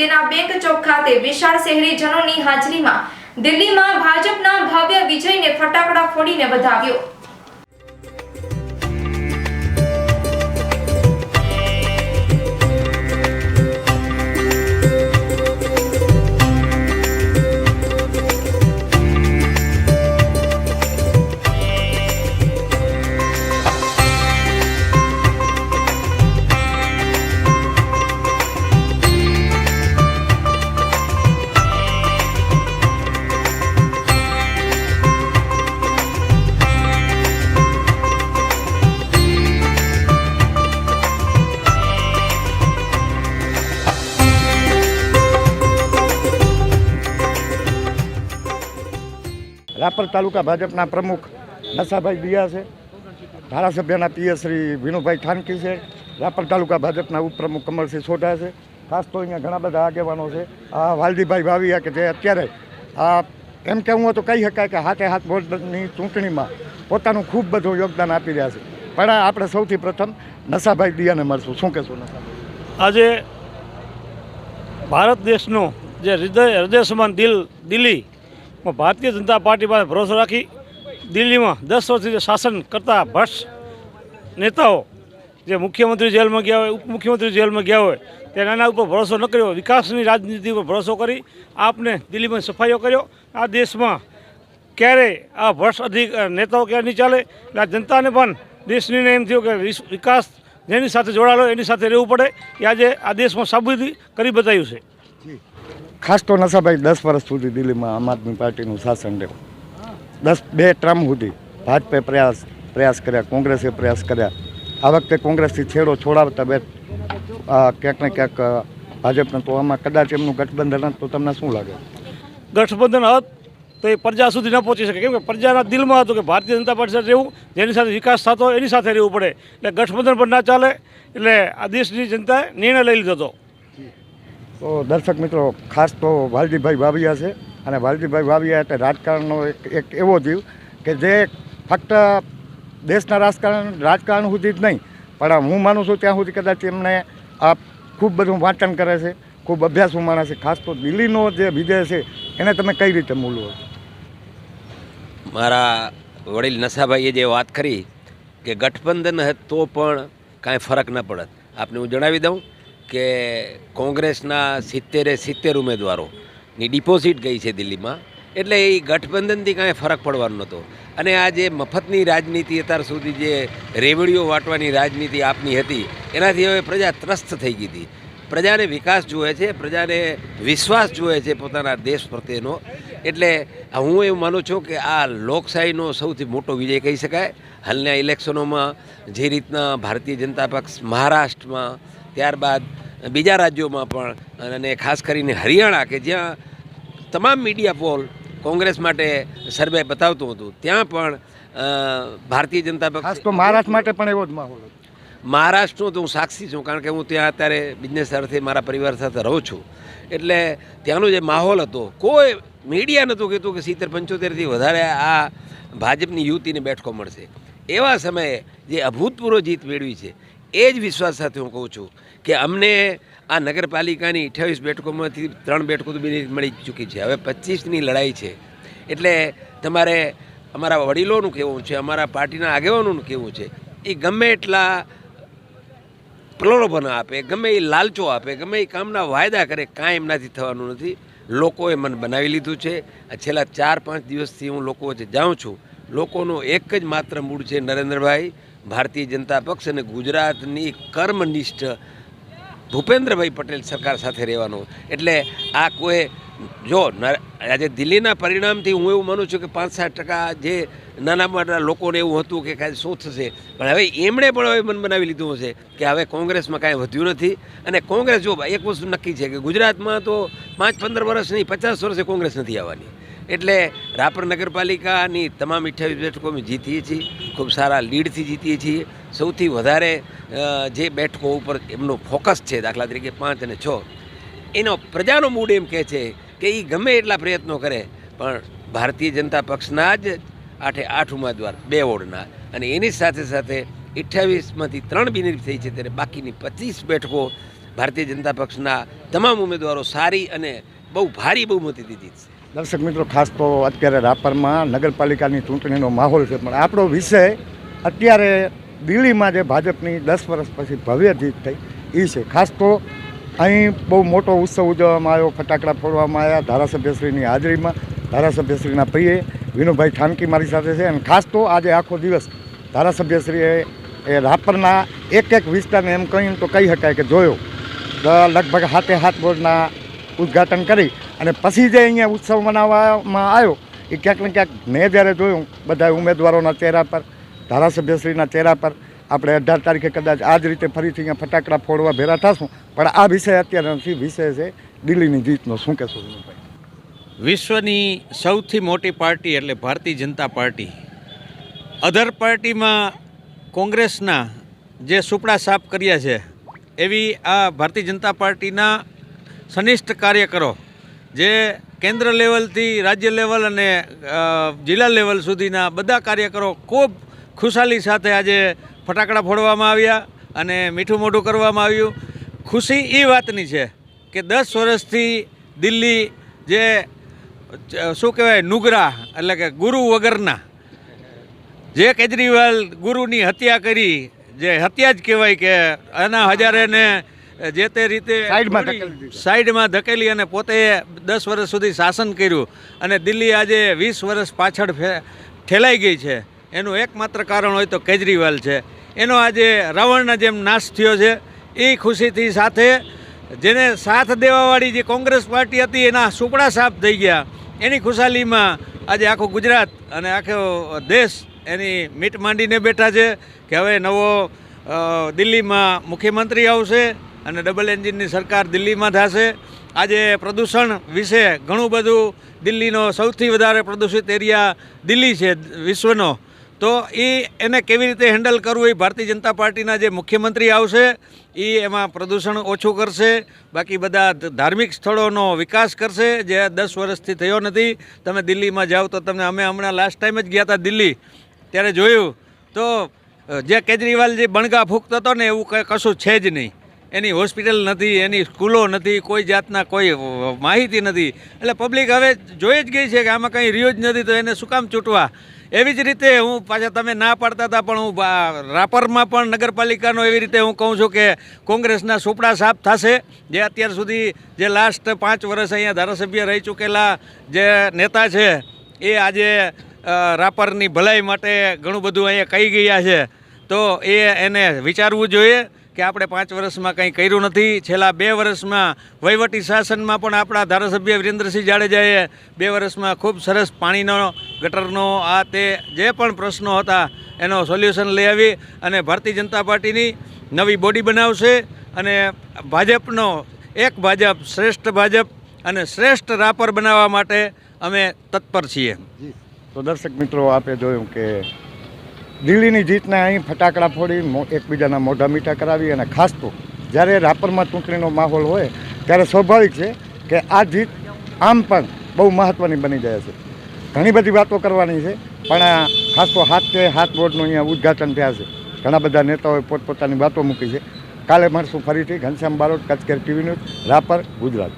દેના bank ચોક ખાતે વિશાળ શહેરીજનોની હાજરીમાં દિલ્હીમાં ભાજપના ભવ્ય વિજયને ફટાકડા ફોડીને વધાવ્યો। રાપર તાલુકા ભાજપના પ્રમુખ નશાભાઈ દિયા છે, ધારાસભ્યના પીએસ શ્રી વિનુભાઈ ઠાનકી છે, રાપર તાલુકા ભાજપના ઉપપ્રમુખ કમલસિંહ સોઢા છે, ખાસ તો અહીંયા ઘણા બધા આગેવાનો છે। આ વાલજીભાઈ ભાવિયા કે જે અત્યારે એમ કહેવું હોય તો કહી શકાય કે હાથે હાથ બોર્ડની ચૂંટણીમાં પોતાનું ખૂબ બધું યોગદાન આપી રહ્યા છે। પણ આપણે સૌથી પ્રથમ નશાભાઈ દિયાને મળશું। શું કહેશું નશાભાઈ? આજે ભારત દેશનો જે હૃદય સમાન દિલ્હી ભારતીય જનતા પાર્ટી પાસે ભરોસો રાખી દિલ્હીમાં 10 વર્ષથી શાસન કરતા ભ્રષ્ટ નેતાઓ જે મુખ્યમંત્રી જેલમાં ગયા હોય, ઉપમુખ્યમંત્રી જેલમાં ગયા હોય, તેના ઉપર ભરોસો ન કર્યો, વિકાસની રાજનીતિ ઉપર ભરોસો કરી આપને દિલ્હીમાં સફાઈઓ કર્યો। આ દેશમાં ક્યારેય આ ભ્રષ્ટ નેતાઓ ક્યારે નહીં ચાલે। એટલે આ જનતાને પણ દેશની એમ થયું કે વિકાસ જેની સાથે જોડાયેલો એની સાથે રહેવું પડે, એ આજે આ દેશમાં સાબિત કરી બતાવ્યું છે। ખાસ તો નશાભાઈ 10 વર્ષ સુધી દિલ્હીમાં આમ આદમી પાર્ટીનું શાસન રહ્યું, 2 ટર્મ સુધી ભાજપે પ્રયાસ કર્યા, કોંગ્રેસે પ્રયાસ કર્યા। આ વખતે કોંગ્રેસથી છેડો છોડાવતા ક્યાંક ને ક્યાંક ભાજપને તો આમાં કદાચ એમનું ગઠબંધન હતું, તો તમને શું લાગે? ગઠબંધન હોત તો એ પ્રજા સુધી ન પહોંચી શકે, કેમ કે પ્રજાના દિલમાં હતું કે ભારતીય જનતા પાર્ટી સાથે રહેવું, જેની સાથે વિકાસ થતો એની સાથે રહેવું પડે, એટલે ગઠબંધન પણ ના ચાલે, એટલે આ દેશની જનતાએ નિર્ણય લઈ લીધો હતો। તો દર્શક મિત્રો, ખાસ તો વાલજીભાઈ ભાવિયા છે, અને વાલજીભાઈ ભાવિયા એટલે રાજકારણનો એક એવો જીવ કે જે ફક્ત દેશના રાજકારણ સુધી જ નહીં, પણ હું માનું છું ત્યાં સુધી કદાચ એમને આ ખૂબ બધું વાંચન કરે છે, ખૂબ અભ્યાસુ માણસ છે। ખાસ તો દિલ્હીનો જે વિજય છે એને તમે કઈ રીતે મૂલો? મારા વડીલ નશાભાઈએ જે વાત કરી કે ગઠબંધન તો પણ કાંઈ ફરક ન પડત, આપને હું જણાવી દઉં કે કોંગ્રેસના 70 ઉમેદવારોની ડિપોઝિટ ગઈ છે દિલ્હીમાં, એટલે એ ગઠબંધનથી કાંઈ ફરક પડવાનો નહોતો। અને આ જે મફતની રાજનીતિ અત્યાર સુધી જે રેવડીઓ વાટવાની રાજનીતિ આપની હતી, એનાથી હવે પ્રજા ત્રસ્ત થઈ ગઈ હતી। પ્રજાને વિકાસ જુએ છે, પ્રજાને વિશ્વાસ જુએ છે પોતાના દેશ પ્રત્યેનો, એટલે હું એવું માનું છું કે આ લોકશાહીનો સૌથી મોટો વિજય કહી શકાય। હાલના ઇલેક્શનોમાં જે રીતના ભારતીય જનતા પક્ષ મહારાષ્ટ્રમાં, ત્યારબાદ બીજા રાજ્યોમાં પણ, અને ખાસ કરીને હરિયાણા કે જ્યાં તમામ મીડિયા પોલ કોંગ્રેસ માટે સર્વે બતાવતું હતું, ત્યાં પણ ભારતીય જનતા પક્ષ, ખાસ તો મહારાષ્ટ્ર માટે પણ એવો જ માહોલ હતો। મહારાષ્ટ્રનો તો હું સાક્ષી છું, કારણ કે હું ત્યાં અત્યારે બિઝનેસ અર્થે મારા પરિવાર સાથે રહું છું, એટલે ત્યાંનો જે માહોલ હતો, કોઈ મીડિયા નહોતું કહેતું કે 70-75થી વધારે આ ભાજપની યુતિને બેઠકો મળશે। એવા સમયે જે અભૂતપૂર્વ જીત મેળવી છે, એ જ વિશ્વાસ સાથે હું કહું છું કે અમને આ નગરપાલિકાની 28 બેઠકોમાંથી 3 બેઠકો તો મળી ચૂકી છે, હવે 25ની લડાઈ છે। એટલે તમારે અમારા વડીલોનું કહેવું છે, અમારા પાર્ટીના આગેવાનોનું કહેવું છે, એ ગમે એટલા પ્રલોભન આપે, ગમે એ લાલચો આપે, ગમે એ કામના વાયદા કરે, કાંઈ એમનાથી થવાનું નથી। લોકોએ મન બનાવી લીધું છે। છેલ્લા 4-5 દિવસથી હું લોકો વચ્ચે જાઉં છું, લોકોનો એક જ માત્ર મૂળ છે, નરેન્દ્રભાઈ, ભારતીય જનતા પક્ષ અને ગુજરાતની કર્મનિષ્ઠ ભૂપેન્દ્રભાઈ પટેલ સરકાર સાથે રહેવાનો। એટલે આ કોઈ જો આજે દિલ્હીના પરિણામથી હું એવું માનું છું કે 5-7% જે નાના મોટા લોકોને એવું હતું કે કાંઈ શું થશે, પણ હવે એમણે પણ હવે મન બનાવી લીધું હશે કે હવે કોંગ્રેસમાં કાંઈ વધ્યું નથી। અને કોંગ્રેસ, જો એક વસ્તુ નક્કી છે કે ગુજરાતમાં તો 5-15 વર્ષ નહીં, 50 વર્ષે કોંગ્રેસ નથી આવવાની। એટલે રાપર નગરપાલિકાની તમામ 28 બેઠકો અમે જીતીએ છીએ, ખૂબ સારા લીડથી જીતીએ છીએ। સૌથી વધારે જે બેઠકો ઉપર એમનો ફોકસ છે, દાખલા તરીકે 5 અને 6, એનો પ્રજાનો મૂડ એમ કહે છે કે એ ગમે એટલા પ્રયત્નો કરે પણ ભારતીય જનતા પક્ષના જ 8 ઉમેદવાર 2 વોર્ડના, અને એની સાથે સાથે 28માંથી 3 બિનહરીફ થઈ છે, ત્યારે બાકીની 25 બેઠકો ભારતીય જનતા પક્ષના તમામ ઉમેદવારો સારી અને બહુ ભારી બહુમતીથી જીતશે. દર્શક મિત્રો, ખાસ તો અત્યારે રાપરમાં નગરપાલિકાની ચૂંટણીનો માહોલ છે, પણ આપણો વિષય અત્યારે દિલ્હીમાં જે ભાજપની 10 વર્ષ પછી ભવ્ય જીત થઈ એ છે. ખાસ તો અહીં બહુ મોટો ઉત્સવ ઉજવવામાં આવ્યો, ફટાકડા ફોડવામાં આવ્યા ધારાસભ્યશ્રીની હાજરીમાં. ધારાસભ્યશ્રીના પ્રિય વિનુભાઈ ઠાનકી મારી સાથે છે, અને ખાસ તો આજે આખો દિવસ ધારાસભ્યશ્રીએ એ રાપરના એક વિસ્તારને એમ કહીને તો કહી શકાય કે જોયો. લગભગ હાથ બોર્ડના ઉદ્ઘાટન કરી અને પછી જે અહીંયા ઉત્સવ મનાવવામાં આવ્યો એ ક્યાંક ને ક્યાંક મેં જ્યારે જોયું બધા ઉમેદવારોના ચહેરા પર, ધારાસભ્યશ્રીના ચહેરા પર, આપણે 18 તારીખે કદાચ આ જ રીતે ફરીથી અહીંયા ફટાકડા ફોડવા ભેરા થશું. પણ આ વિષય અત્યારે નથી, વિષય છે દિલ્હીની જીતનો. શું કહેશો વિનુભાઈ? વિશ્વની સૌથી મોટી પાર્ટી એટલે ભારતીય જનતા પાર્ટી અધર પાર્ટીમાં કોંગ્રેસના જે સુપડા સાફ કર્યા છે એવી આ ભારતીય જનતા પાર્ટીના સનિષ્ઠ કાર્યકરો જે કેન્દ્ર લેવલથી રાજ્ય લેવલ અને જિલ્લા લેવલ સુધીના બધા કાર્યકરો ખૂબ ખુશાલી સાથે આજે ફટાકડા ફોડવામાં આવ્યા અને મીઠું મોઢું કરવામાં આવ્યું. ખુશી એ વાતની છે કે 10 વર્ષથી દિલ્હી જે શું કહેવાય નુગરા એટલે કે ગુરુ વગરના જે કેજરીવાલ ગુરુની હત્યા કરી, જે હત્યા જ કહેવાય કે આના હજારેને જે તે રીતે સાઈડમાં ધકેલી અને પોતે 10 વર્ષ સુધી શાસન કર્યું અને દિલ્હી આજે 20 વર્ષ પાછળ ઠેલાઈ ગઈ છે. એનું એકમાત્ર કારણ હોય તો કેજરીવાલ છે. એનો આજે રાવણના જેમ નાશ થયો છે. એ ખુશીથી સાથે જેને સાથ દેવાવાળી જે કોંગ્રેસ પાર્ટી હતી એના સુપડા સાફ થઈ ગયા. એની ખુશાલીમાં આજે આખું ગુજરાત અને આખો દેશ એની મીટ માંડીને બેઠા છે કે હવે નવો દિલ્હીમાં મુખ્યમંત્રી આવશે અને ડબલ એન્જિનની સરકાર દિલ્હીમાં થશે. આજે પ્રદૂષણ વિશે ઘણું બધું, દિલ્હીનો સૌથી વધારે પ્રદૂષિત એરિયા દિલ્હી છે વિશ્વનો. તો એને કેવી રીતે હેન્ડલ કરવું એ ભારતીય જનતા પાર્ટીના જે મુખ્યમંત્રી આવશે એ એમાં પ્રદૂષણ ઓછું કરશે. બાકી બધા ધાર્મિક સ્થળોનો વિકાસ કરશે જે 10 વર્ષથી થયો નથી. તમે દિલ્હીમાં જાઓ તો તમને, અમે હમણાં લાસ્ટ ટાઈમ જ ગયા હતા દિલ્હી, ત્યારે જોયું તો જે કેજરીવાલ જે બણગા ફૂંકતો હતો ને એવું કશું છે જ નહીં. એની હોસ્પિટલ નથી, એની સ્કૂલો નથી, કોઈ જાતના કોઈ માહિતી નથી. એટલે પબ્લિક હવે જોઈ જ ગઈ છે કે આમાં કંઈ રહ્યું જ નથી, તો એને શું કામ ચૂંટવા. એવી જ રીતે હું પાછા તમે ના પાડતા હતા પણ હું રાપરમાં પણ નગરપાલિકાનો એવી રીતે હું કહું છું કે કોંગ્રેસના સુપડા સાફ થશે. જે અત્યાર સુધી જે લાસ્ટ 5 વર્ષ અહીંયા ધારાસભ્ય રહી ચૂકેલા જે નેતા છે એ આજે રાપરની ભલાઈ માટે ઘણું બધું અહીંયા કહી ગયા છે. તો એને વિચારવું જોઈએ કે આપણે 5 વર્ષમાં કંઈ કર્યું નથી. છેલ્લા 2 વર્ષમાં વહીવટી શાસનમાં પણ આપણા ધારાસભ્ય વિરેન્દ્રસિંહ જાડેજાએ 2 વર્ષમાં ખૂબ સરસ પાણીનો, ગટરનો, આ તે જે પણ પ્રશ્નો હતા એનો સોલ્યુશન લઈ આવી અને ભારતીય જનતા પાર્ટીની નવી બોડી બનાવશે અને ભાજપનો એક ભાજપ, શ્રેષ્ઠ ભાજપ અને શ્રેષ્ઠ રાપર બનાવવા માટે અમે તત્પર છીએ. તો દર્શક મિત્રો, આપે જોયું કે દિલ્હીની જીતને અહીં ફટાકડા ફોડી એકબીજાના મોઢા મીઠા કરાવી. અને ખાસ તો જ્યારે રાપરમાં ચૂંટણીનો માહોલ હોય ત્યારે સ્વાભાવિક છે કે આ જીત આમ પણ બહુ મહત્ત્વની બની જાય છે. ઘણી બધી વાતો કરવાની છે, પણ ખાસ તો હાથ બોર્ડનું અહીંયા ઉદ્ઘાટન થયા છે. ઘણા બધા નેતાઓએ પોતપોતાની વાતો મૂકી છે. કાલે મળશું ફરીથી. Ghanshyam Barot, Kutch care TV news, Rapar, Gujarat.